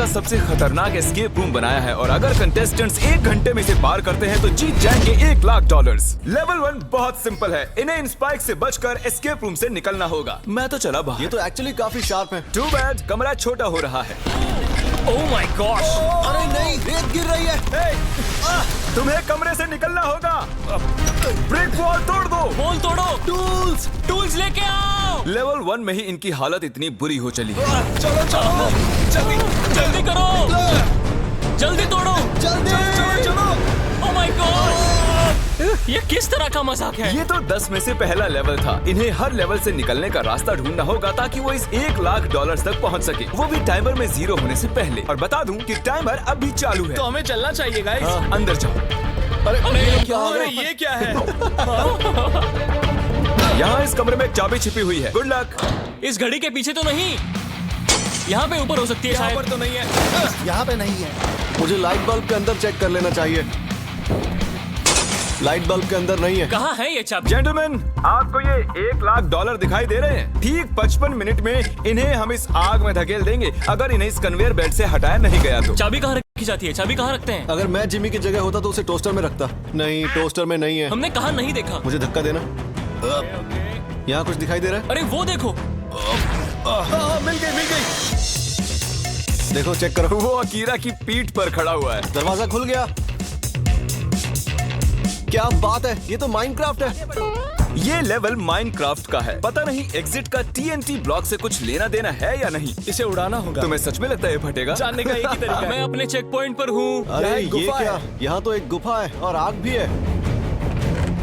का सबसे खतरनाक एस्केप रूम बनाया है और अगर कंटेस्टेंट्स 1 घंटे में इसे पार करते हैं तो जीत जाएंगे $1,00,000। लेवल 1 बहुत सिंपल है, इन्हें इन स्पाइक से बचकर एस्केप रूम से निकलना होगा। मैं तो चला बाहर। ये तो एक्चुअली काफी शार्प है। टू बैड, कमरा छोटा हो रहा है। Oh my gosh! अरे नहीं, रेत गिर रही है। तुम्हें कमरे से निकलना होगा। ब्रिक वॉल तोड़ दो। वॉल तोड़ो। टूल्स लेके आओ। लेवल 1 में ही इनकी हालत इतनी बुरी हो चली है। चलो चलो जल्दी करो, जल्दी तोड़ो, चलो। Oh my God! ये किस तरह का मजाक है? ये तो 10 में से पहला लेवल था। इन्हें हर लेवल से निकलने का रास्ता ढूंढना होगा ताकि वो इस $1,00,000 तक पहुंच सके, वो भी टाइमर में 0 होने से पहले। और बता दूं कि टाइमर अब भी चालू है। तो हमें चलना चाहिए गाइस। हाँ, अंदर जाओ। अरे ये क्या है? यहाँ इस कमरे में एक चाबी छिपी हुई है। Good luck. इस घड़ी के पीछे तो नहीं, यहाँ पे ऊपर हो सकती है शायद। तो नहीं है, यहाँ पे नहीं है। मुझे लाइट बल्ब के अंदर चेक कर लेना चाहिए। लाइट बल्ब के अंदर नहीं है। कहाँ है ये चाबी? जेंटलमैन, आपको ये $1,00,000 दिखाई दे रहे हैं? ठीक 55 मिनट में इन्हें हम इस आग में धकेल देंगे अगर इन्हें इस कन्वेयर बेल्ट से हटाया नहीं गया तो। चाबी कहाँ रखी जाती है? चाबी कहाँ रखते हैं? अगर मैं जिमी की जगह होता तो उसे टोस्टर में रखता। नहीं, टोस्टर में नहीं है। हमने कहाँ नहीं देखा? मुझे धक्का देना। यहाँ कुछ दिखाई दे रहा है? अरे वो देखो। मिल गई। देखो, चेक करो। वो अकीरा की पीठ पर खड़ा हुआ है। दरवाजा खुल गया। क्या बात है, ये तो माइनक्राफ्ट है। ये लेवल माइनक्राफ्ट का है। पता नहीं एग्जिट का TNT ब्लॉक से कुछ लेना देना है या नहीं। इसे उड़ाना होगा। तुम्हें सच में लगता है ये फटेगा? जानने का एक ही तरीका है। मैं अपने चेक पॉइंट पर हूँ। अरे यहाँ एक ये गुफा क्या? है। यहाँ तो एक गुफा है और आग भी है।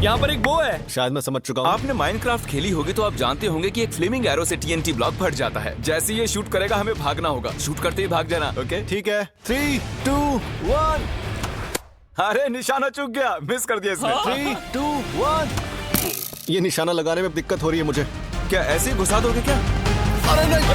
यहाँ पर एक बो है। शायद मैं समझ चुका हूँ। आपने माइनक्राफ्ट खेली होगी तो आप जानते होंगे कि एक फ्लेमिंग एरो से TNT ब्लॉक फट जाता है। जैसे ये शूट करेगा हमें भागना होगा। शूट करते ही भाग जाना। ओके ठीक है, 3, 2, 1। अरे निशाना चूक गया, मिस कर दिया इसने। 3, 2, 1। ये निशाना लगाने में दिक्कत हो रही है मुझे। क्या ऐसे ही घुसा दोगे क्या? अरे नहीं,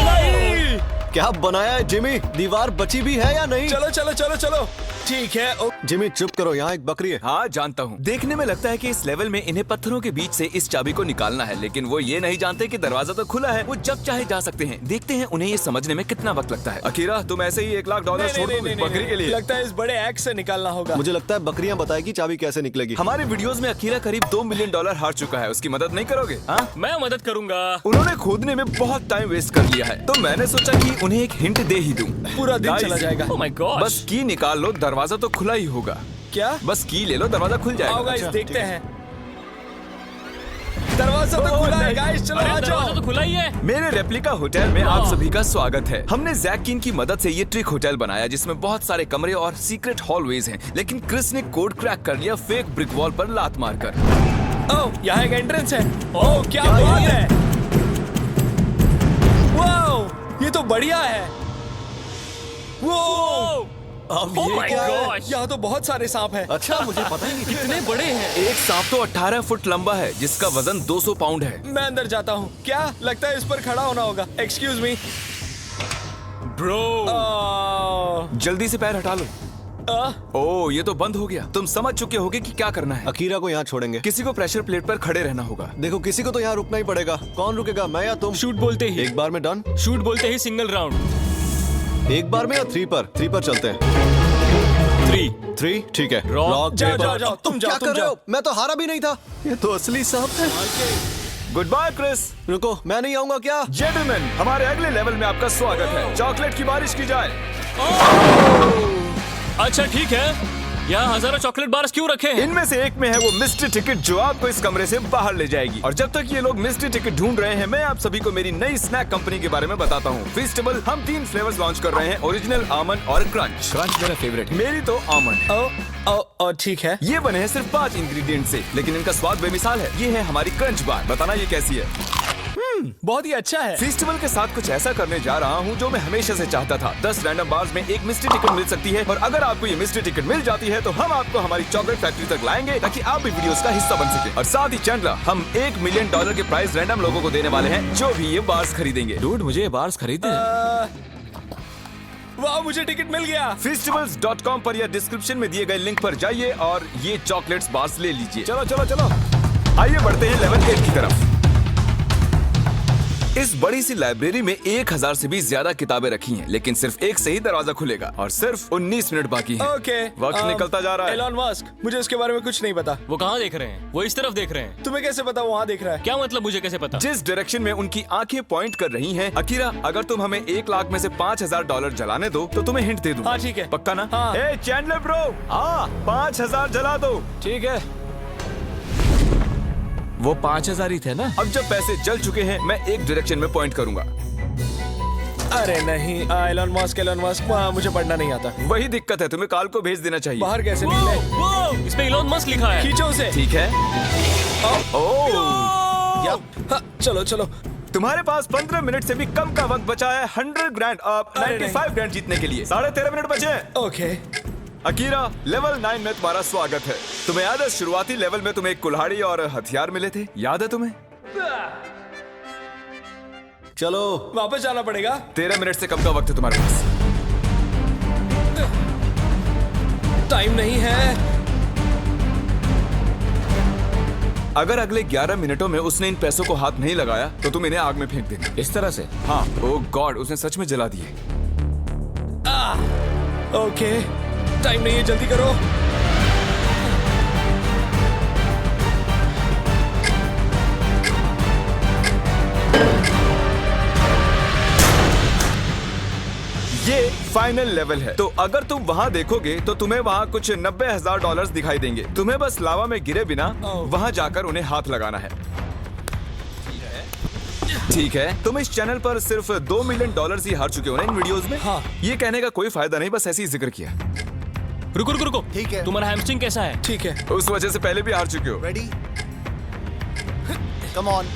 नहीं! क्या बनाया है जिमी? दीवार बची भी है या नहीं? चलो। ठीक है। जिमी चुप करो, यहाँ एक बकरी है। हाँ जानता हूँ। देखने में लगता है कि इस लेवल में इन्हें पत्थरों के बीच से इस चाबी को निकालना है, लेकिन वो ये नहीं जानते कि दरवाजा तो खुला है, वो जब चाहे जा सकते हैं। देखते हैं उन्हें ये समझने में कितना वक्त लगता है। अकीरा, तुम ऐसे ही $1,00,000 छोड़ दोगे बकरी के लिए? लगता है इस बड़े एक्स से निकालना होगा। मुझे लगता है बकरियां बताएगी चाबी कैसे निकलेगी। हमारे वीडियोस में अकीरा करीब $2 मिलियन हार चुका है। उसकी मदद नहीं करोगे? हाँ, मैं मदद करूंगा। उन्होंने खोदने में बहुत टाइम वेस्ट कर लिया है, तो मैंने सोचा कि उन्हें एक हिंट दे ही दूं। पूरा दिन Guys, चला जाएगा। Oh my God! बस की निकाल लो, दरवाजा तो खुला ही होगा। क्या? बस की ले लो, दरवाजा खुल जाएगा। आओ गाइस, अच्छा, देखते ठीक है। हैं। दरवाजा तो खुला है गाइस, चलो आ दरवाजा जाओ। तो खुला ही है। मेरे रेप्लिका होटल में आप सभी का स्वागत है। हमने जैक किन की मदद से ये ट्रिक होटल बनाया जिसमें बहुत सारे कमरे और सीक्रेट हॉलवेज हैं, लेकिन क्रिस ने कोड क्रैक कर लिया फेक ब्रिक वॉल पर लात मारकर। ओह, यहाँ एक एंट्रेंस है। ओह, क्या बात है। वाओ, ये तो बढ़िया है। वो अब Oh ये my क्या है? gosh! यहाँ तो बहुत सारे सांप हैं। अच्छा, मुझे पता ही नहीं। कितने बड़े हैं। एक सांप तो 18 फुट लंबा है जिसका वजन 200 पाउंड है। मैं अंदर जाता हूँ। क्या लगता है इस पर खड़ा होना होगा? Excuse me bro. जल्दी से पैर हटा लो। ओह, ये तो बंद हो गया। तुम समझ चुके होगे कि क्या करना है। अकीरा को यहाँ छोड़ेंगे। किसी को प्रेशर प्लेट पर खड़े रहना होगा। देखो, किसी को तो यहाँ रुकना ही पड़ेगा। कौन रुकेगा, मैं या तुम? शूट बोलते ही एक बार में डन। शूट बोलते ही सिंगल राउंड। एक बार में या 3 पर? 3 पर चलते हैं। 3 ठीक है। रॉक, जाओ, पेपर। जाओ, जाओ, तुम जाओ, क्या तुम कर रहे जाओ। हो? मैं तो हारा भी नहीं था। ये तो असली सांप है। Good bye Chris. रुको, मैं नहीं आऊंगा क्या? जेंटलमैन, हमारे अगले लेवल में आपका स्वागत है। चॉकलेट की बारिश की जाए। अच्छा ठीक है, यहाँ हजारों चॉकलेट बार्स क्यों रखे हैं? इनमें से एक में है वो मिस्ट्री टिकट जो आपको इस कमरे से बाहर ले जाएगी। और जब तक ये लोग मिस्ट्री टिकट ढूंढ रहे हैं, मैं आप सभी को मेरी नई स्नैक कंपनी के बारे में बताता हूँ। फेस्टिवल हम 3 फ्लेवर्स लॉन्च कर रहे हैं, ओरिजिनल, आमंड और क्रंच। क्रंच मेरा फेवरेट। मेरी तो आमंड है। ओ, ठीक है। ये बने हैं सिर्फ 5 इंग्रेडिएंट से, लेकिन इनका स्वाद बेमिसाल है। ये है हमारी क्रंच बार। बताना ये कैसी है? बहुत ही अच्छा है। फेस्टिवल के साथ कुछ ऐसा करने जा रहा हूँ जो मैं हमेशा से चाहता था। 10 रैंडम बार्स में एक मिस्ट्री टिकट मिल सकती है, और अगर आपको ये मिस्ट्री टिकट मिल जाती है तो हम आपको हमारी चॉकलेट फैक्ट्री तक लाएंगे ताकि आप भी वीडियोस का हिस्सा बन सके। और साथ ही चैंडलर, हम $1 मिलियन के प्राइस रैंडम लोगों को देने वाले हैं जो भी ये बार्स खरीदेंगे। डूड, मुझे ये बार्स खरीदने हैं। वाह, मुझे टिकट मिल गया। festivals.com पर या डिस्क्रिप्शन में दिए गए लिंक पर जाइए और ये चॉकलेट्स बार्स ले लीजिए। चलो चलो चलो। आइए बढ़ते हैं लेवल 8 की तरफ। इस बड़ी सी लाइब्रेरी में 1000 से भी ज्यादा किताबें रखी हैं, लेकिन सिर्फ एक से ही दरवाजा खुलेगा और सिर्फ 19 मिनट बाकी हैं। ओके वक्त निकलता जा रहा है। एलॉन मस्क, मुझे उसके बारे में कुछ नहीं पता। वो कहाँ देख रहे हैं? वो इस तरफ देख रहे हैं। तुम्हें कैसे पता वहाँ देख रहा है? क्या मतलब, मुझे कैसे पता? जिस डायरेक्शन में उनकी आंखें पॉइंट कर रही हैं, अकीरा, अगर तुम हमें 1 लाख में से $5000 जलाने दो तो तुम्हें हिंट दे दूं। हाँ, ठीक है। पक्का ना? हाँ। ए चैंडलर ब्रो, हाँ 5000 जला दो। ठीक है। वो 5000 ही थे ना? अब जब पैसे जल चुके हैं, मैं एक डायरेक्शन में पॉइंट करूंगा। अरे नहीं, एलॉन मस्क, वहाँ मुझे पढ़ना नहीं आता। वही दिक्कत है, तुम्हें काल को भेज देना चाहिए। बाहर कैसे वो, निकले? वो, इस पे इलॉन मस्क लिखा है। खींचो उसे। ठीक है। ओह, हाँ, चलो चलो। तुम्हारे पास 15 मिनट से भी कम का वक्त बचा है 100 ग्रैंड, अरे 95 ग्रैंड जीतने के लिए। 13.5 मिनट बचे हैं। ओके। अकीरा, लेवल 9 में तुम्हारा स्वागत है। तुम्हें याद है शुरुआती लेवल में तुम्हें एक कुल्हाड़ी और हथियार मिले थे? याद है तुम्हें? चलो वापस जाना पड़ेगा। 13 मिनट से कम का वक्त है तुम्हारे पास। टाइम नहीं है। अगर अगले 11 मिनटों में उसने इन पैसों को हाथ नहीं लगाया तो तुम इन्हें आग में फेंक देना। इस तरह से? हाँ। ओह गॉड, उसने सच में जला दिए। ओके, टाइम नहीं है, जल्दी करो। ये फाइनल लेवल है, तो अगर तुम वहाँ देखोगे तो तुम्हें वहाँ कुछ $90,000 दिखाई देंगे। तुम्हें बस लावा में गिरे बिना वहाँ जाकर उन्हें हाथ लगाना है। ठीक है, तुम इस चैनल पर सिर्फ $2 मिलियन ही हार चुके हो ना इन वीडियोस में। हाँ। ये कहने का कोई फायदा नहीं, बस ऐसे ही जिक्र किया। रुको रुको रुको, ठीक है। तुम्हारा हैमस्ट्रिंग कैसा है? ठीक है। उस वजह से पहले भी हार चुके हो। Ready, come on.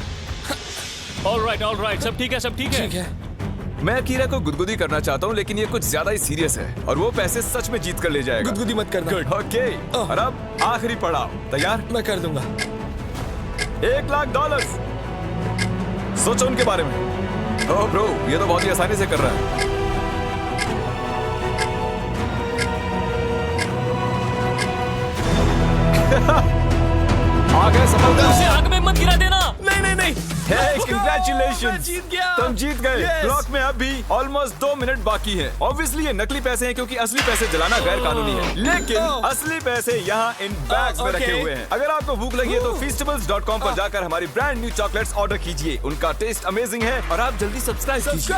All right, सब ठीक है, सब ठीक है। ठीक है। मैं अकीरा को गुदगुदी करना चाहता हूँ, लेकिन ये कुछ ज्यादा ही सीरियस है और वो पैसे सच में जीत कर ले जाएगा। गुदगुदी मत करना। ओके, और अब आखिरी पड़ाव, तैयार? मैं कर दूंगा। $1 लाख। सोचो उनके बारे में। ओह ब्रो, ये तो बहुत ही आसानी से कर रहा है। आगे सफलता। उसे आग में मत गिरा देना। नहीं नहीं नहीं। Hey, मैं congratulations! जीत गया। तुम जीत गए। Yes! क्लॉक में अब भी ऑलमोस्ट 2 मिनट बाकी है। ऑब्वियसली ये नकली पैसे हैं क्योंकि असली पैसे जलाना गैर कानूनी है, लेकिन असली पैसे यहाँ इन बैग्स में रखे हुए हैं। अगर आपको भूख लगी है तो feastables.com पर जाकर हमारी ब्रांड न्यू चॉकलेट्स ऑर्डर कीजिए। उनका टेस्ट अमेजिंग है और आप जल्दी सब्सक्राइब कीजिए।